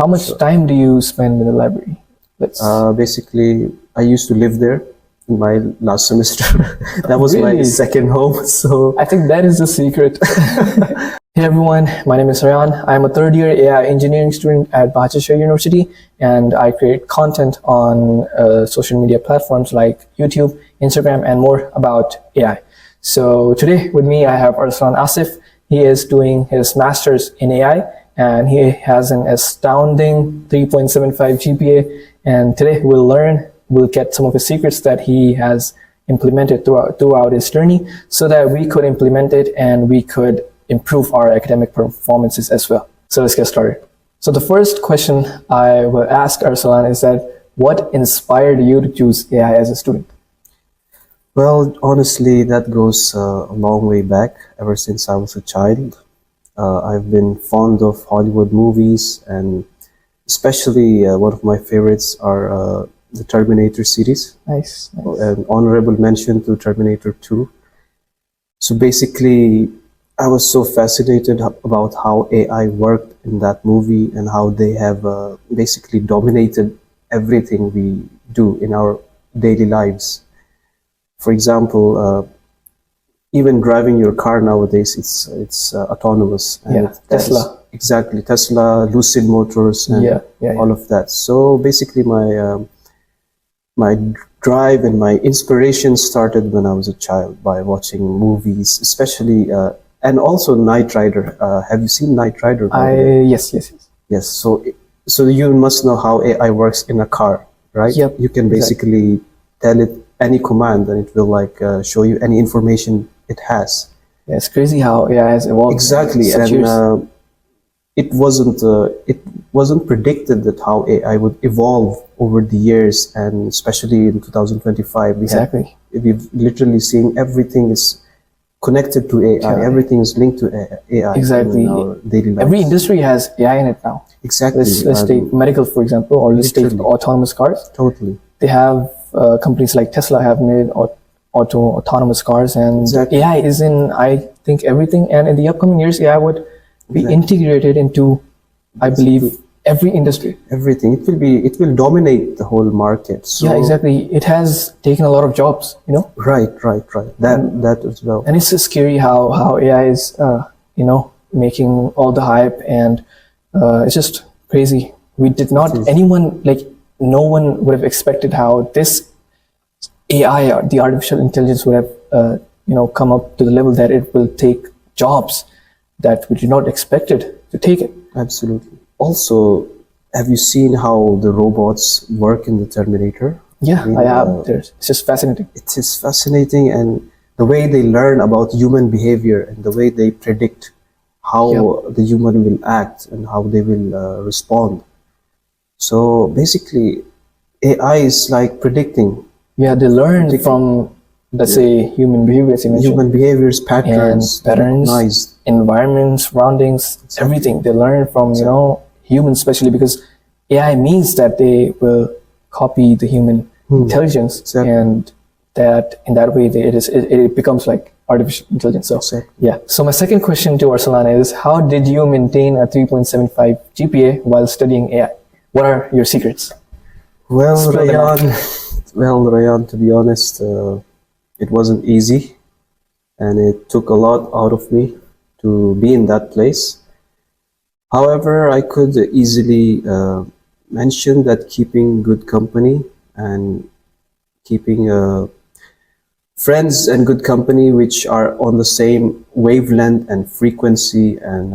How much time do you spend in the library? Basically, I used to live there in my last semester. That was my Really? second home. So I think that is the secret. Hey everyone, my name is Arsalan. I'm a third year AI engineering student at Bahcesehir University, and I create content on social media platforms like YouTube, Instagram, and more about AI. So today with me, I have Arsalan Asif. He is doing his master's in AI, and he has an astounding 3.75 GPA. And today we'll get some of the secrets that he has implemented throughout his journey, so that we could implement it and we could improve our academic performances as well. So let's get started. So the first question I will ask Arsalan is that what inspired you to choose AI as a student? well, honestly, that goes a long way back. Ever since I was a child, I've been fond of Hollywood movies, and especially one of my favorites are the Terminator series. Nice. An honorable mention to Terminator 2. So basically, I was so fascinated about how AI worked in that movie and how they have basically dominated everything we do in our daily lives. For example, even driving your car nowadays, it's autonomous. And Yeah, Tesla. Exactly, Tesla, Lucid Motors, and all of that. So basically, my drive and my inspiration started when I was a child by watching movies, especially and also Knight Rider. Have you seen Knight Rider? Yes. Yes. So you must know how AI works in a car, right? Yep, You can basically tell it any command, and it will show you any information it has. Yeah, it's crazy how AI has evolved. Exactly, and it wasn't predicted that how AI would evolve over the years, and especially in 2025, we've literally seen everything is connected to AI. Everything is linked to AI. Exactly. In our daily lives. Every industry has AI in it now. Exactly. Let's take medical, for example, or let's take autonomous cars. Totally. They have companies like Tesla have made autonomous cars, and AI is in, I think, everything. And in the upcoming years, AI would be integrated into, I believe, every industry. Everything. It will dominate the whole market. So yeah, exactly. It has taken a lot of jobs, you know. Right. That as well. And it's just scary how AI is, making all the hype, and it's just crazy. We did not, no one would have expected how this AI, or the artificial intelligence, would have, come up to the level that it will take jobs that we did not expect it to take it. Absolutely. Also, have you seen how the robots work in the Terminator? Yeah, I have. It's just fascinating. It is fascinating, and the way they learn about human behavior and the way they predict how the human will act and how they will respond. So basically, AI is like predicting. Yeah, they learn from, let's say, human behavior, as you mentioned. Human behaviors, patterns, environment, surroundings, everything. They learn from, humans, especially because AI means that they will copy the human intelligence, and that in that way it becomes like artificial intelligence. So yeah. So my second question to Arsalan is, how did you maintain a 3.75 GPA while studying AI? What are your secrets? Well, Rayan, to be honest, it wasn't easy, and it took a lot out of me to be in that place. However, I could easily mention that keeping good company and keeping friends and good company which are on the same wavelength and frequency and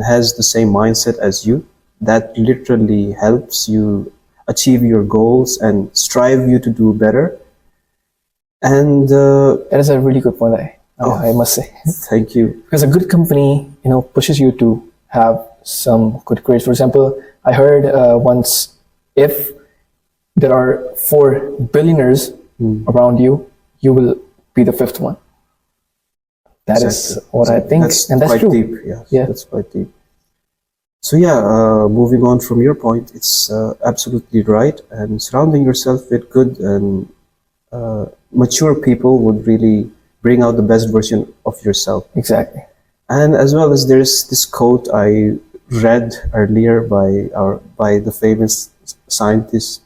has the same mindset as you, that literally helps you achieve your goals and strive you to do better. And that is a really good point, I must say. Thank you. Because a good company, pushes you to have some good grades. For example, I heard once, if there are 4 billionaires around you, you will be the 5th one. That is what I think, and that's quite true. Deep. Yeah, that's quite deep. So yeah, moving on from your point, it's absolutely right. And surrounding yourself with good and mature people would really bring out the best version of yourself. Exactly. And as well as there's this quote I read earlier by the famous scientist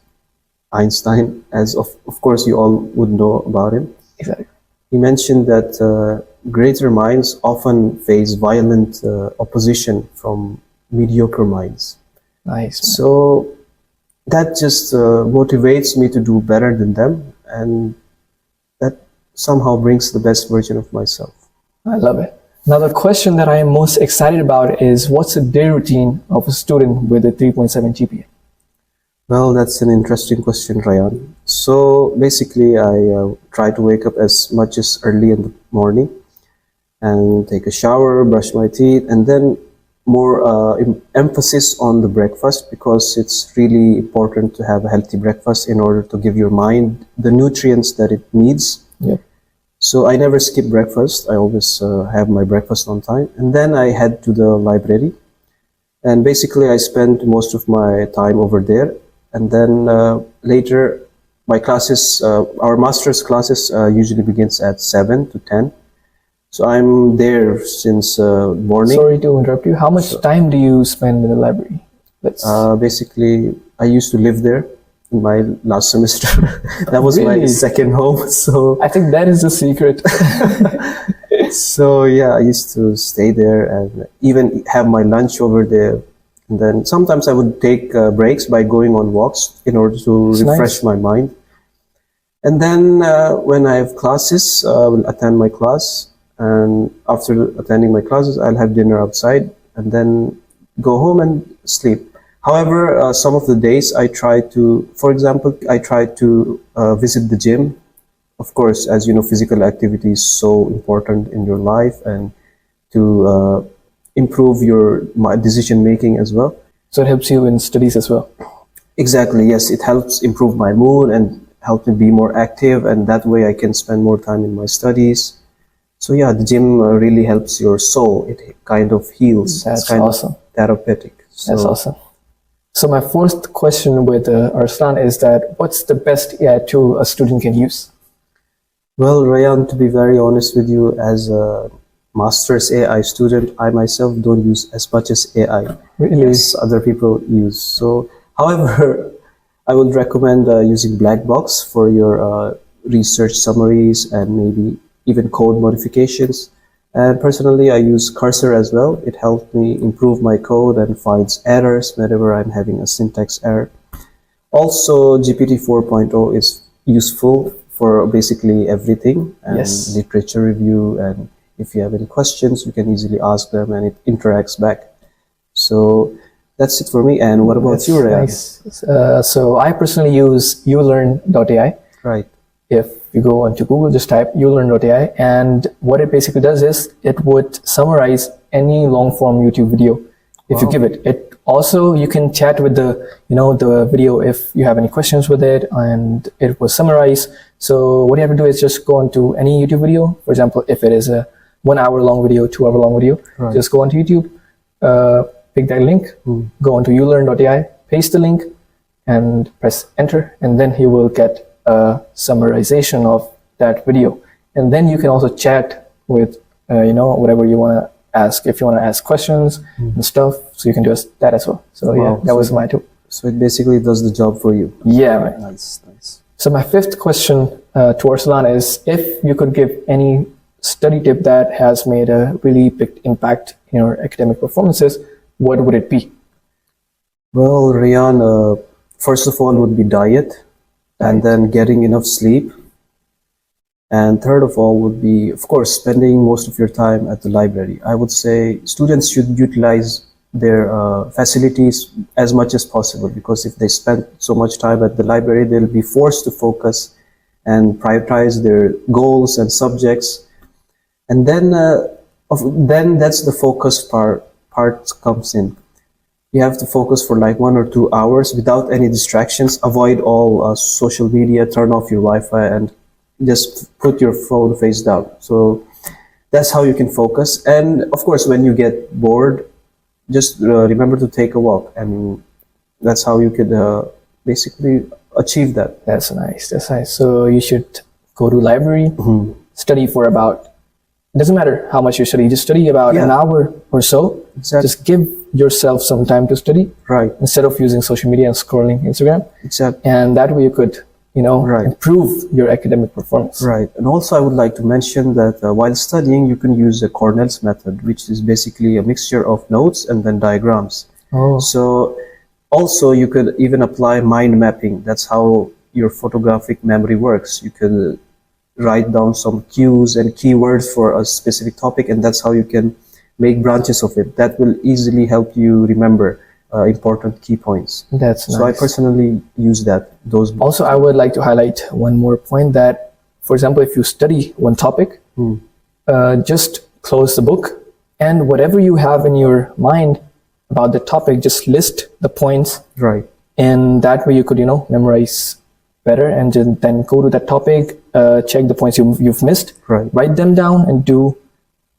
Einstein, as of course you all would know about him. Exactly. He mentioned that greater minds often face violent opposition from mediocre minds. Nice. Man. So that just motivates me to do better than them, and that somehow brings the best version of myself. I love it. Now, the question that I am most excited about is, what's a day routine of a student with a 3.7 GPA? Well, that's an interesting question, Ryan. So basically, I try to wake up as much as early in the morning and take a shower, brush my teeth, and then more emphasis on the breakfast, because it's really important to have a healthy breakfast in order to give your mind the nutrients that it needs. Yep. So I never skip breakfast. I always have my breakfast on time. And then I head to the library. And basically I spend most of my time over there. And then later my classes, our master's classes usually begins at 7 to 10. So I'm there since morning. Sorry to interrupt you. How much time do you spend in the library? Basically, I used to live there in my last semester. That was my Really? second home. So I think that is the secret. So yeah, I used to stay there and even have my lunch over there. And then sometimes I would take breaks by going on walks in order to It's refresh nice. my mind. And then when I have classes, I will attend my class. And after attending my classes, I'll have dinner outside and then go home and sleep. However, some of the days I try to, for example, I try to visit the gym. Of course, as you know, physical activity is so important in your life and to improve your decision making as well. So it helps you in studies as well. Exactly, yes, it helps improve my mood and help me be more active, and that way I can spend more time in my studies. So yeah, the gym really helps your soul. It kind of heals. That's it's kind awesome. of therapeutic. So, That's awesome. So my first question with Arsalan is that, what's the best AI tool a student can use? well, Rayan, to be very honest with you, as a master's AI student, I myself don't use as much as AI Really? as other people use. So, however, I would recommend using Blackbox for your research summaries and maybe even code modifications. And personally, I use Cursor as well. It helped me improve my code and finds errors whenever I'm having a syntax error. Also, GPT 4.0 is useful for basically everything, and Yes. literature review, and if you have any questions, you can easily ask them and it interacts back. So that's it for me. And what about That's you, Ryan? nice. So I personally use YouLearn.ai. Right. If you go onto Google, just type YouLearn.ai, and what it basically does is it would summarize any long form YouTube video if you Wow. give it. It also, you can chat with the video if you have any questions with it, and it will summarize. So what you have to do is just go onto any YouTube video. For example, if it is a 1 hour long video, 2 hour long video, Right. just go onto YouTube, pick that link, go onto YouLearn.ai, paste the link, and press enter, and then you will get a summarization of that video. And then you can also chat with whatever you want to ask, if you want to ask questions and stuff, so you can do that as well. So yeah, Wow. that was my tool. So it basically does the job for you. Yeah, man. Nice, nice. So my fifth question to Arsalan is, if you could give any study tip that has made a really big impact in your academic performances, what would it be? Well, Rian, first of all would be diet, and then getting enough sleep. And third of all would be, of course, spending most of your time at the library. I would say students should utilize their facilities as much as possible, because if they spend so much time at the library, they'll be forced to focus and prioritize their goals and subjects. And then that's the focus part comes in. You have to focus for like 1 or 2 hours without any distractions. Avoid all social media, turn off your Wi-Fi, and just put your phone face down. So that's how you can focus. And of course, when you get bored, just remember to take a walk. And that's how you could basically achieve that. That's nice. That's nice. So you should go to library, study for about, it doesn't matter how much you study, just study about an hour or so. Exactly. Just give yourself some time to study Right. instead of using social media and scrolling Instagram. Exactly. And that way you could, Right. improve your academic performance. Right. And also, I would like to mention that while studying, you can use the Cornell's method, which is basically a mixture of notes and then diagrams. Oh, So also you could even apply mind mapping. That's how your photographic memory works. You could write down some cues and keywords for a specific topic, and that's how you can make branches of it. That will easily help you remember important key points. that's So I nice. personally use those. Also, I would like to highlight one more point that, for example, if you study one topic, just close the book and whatever you have in your mind about the topic, just list the points, Right. and that way you could, memorize better, and then go to that topic, check the points you've missed, Right. write them down, and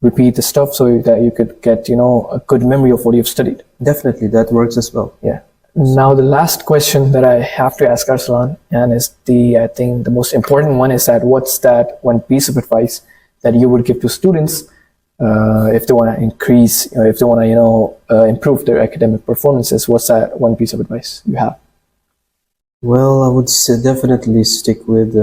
repeat the stuff so that you could get, a good memory of what you've studied. Definitely, that works as well. Yeah. Now, the last question that I have to ask Arsalan, and is I think the most important one, is that what's that one piece of advice that you would give to students if they want to increase, if they want to, improve their academic performances? What's that one piece of advice you have? Well, I would say definitely stick with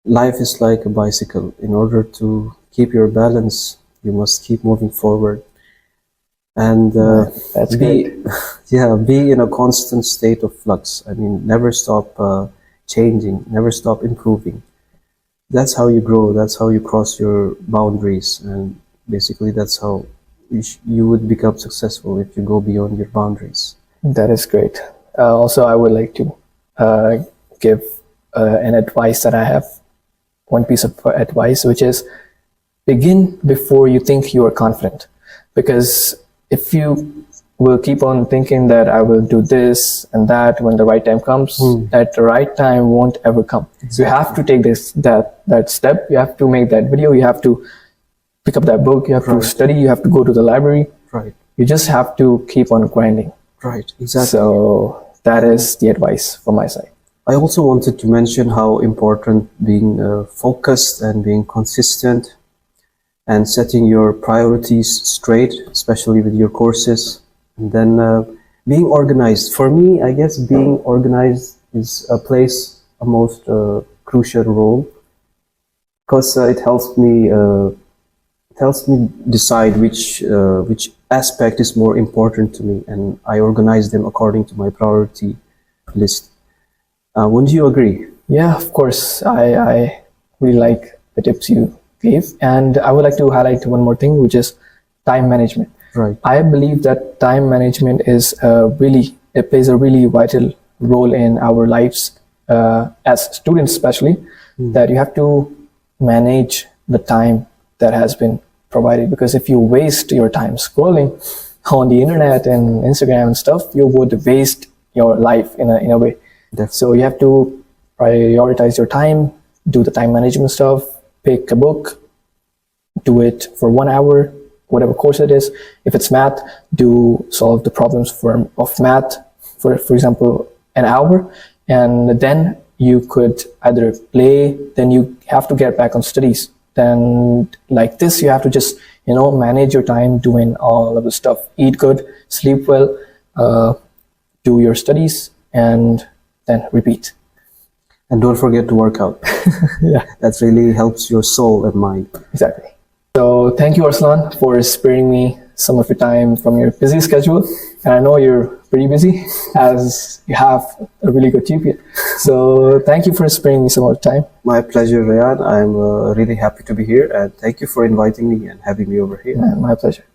life is like a bicycle. In order to keep your balance, you must keep moving forward. And That's be great. be in a constant state of flux. I mean, never stop changing, never stop improving. That's how you grow. That's how you cross your boundaries, and basically that's how you would become successful if you go beyond your boundaries. That is great. Also, I would like to give an advice that I have, one piece of advice, which is begin before you think you are confident. Because if you will keep on thinking that I will do this and that when the right time comes, that the right time won't ever come. You have to take that step. You have to make that video. You have to pick up that book. You have to study. You have to go to the library. Right. You just have to keep on grinding. Right. Exactly. So that is the advice from my side. I also wanted to mention how important being focused and being consistent and setting your priorities straight, especially with your courses, and then being organized. For me, I guess being organized plays a most crucial role, because it helps me decide which aspect is more important to me, and I organize them according to my priority list. Wouldn't you agree? Yeah, of course. I really like the tips you gave. And I would like to highlight one more thing, which is time management. Right. I believe that time management it plays a really vital role in our lives as students, especially, that you have to manage the time that has been provided. Because if you waste your time scrolling on the internet and Instagram and stuff, you would waste your life in a way. Definitely. So you have to prioritize your time, do the time management stuff, pick a book, do it for 1 hour, whatever course it is. If it's math, solve the problems of math for example, an hour, and then you could either play, then you have to get back on studies. Then like this, you have to just, manage your time doing all of the stuff. Eat good, sleep well, do your studies, and then repeat. And don't forget to work out. Yeah, That really helps your soul and mind. exactly. So thank you, Arsalan, for sparing me some of your time from your busy schedule. And I know you're pretty busy, as you have a really good GPA. So thank you for sparing me some of your time. My pleasure, Rayan. I'm really happy to be here, and thank you for inviting me and having me over here. And my pleasure.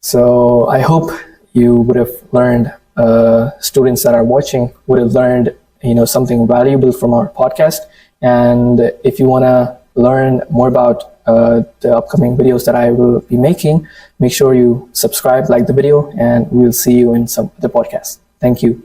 So I hope you would have learned, students that are watching would have learned, something valuable from our podcast. And if you want to learn more about the upcoming videos that I will be making, make sure you subscribe, like the video, and we'll see you in some other podcasts. Thank you.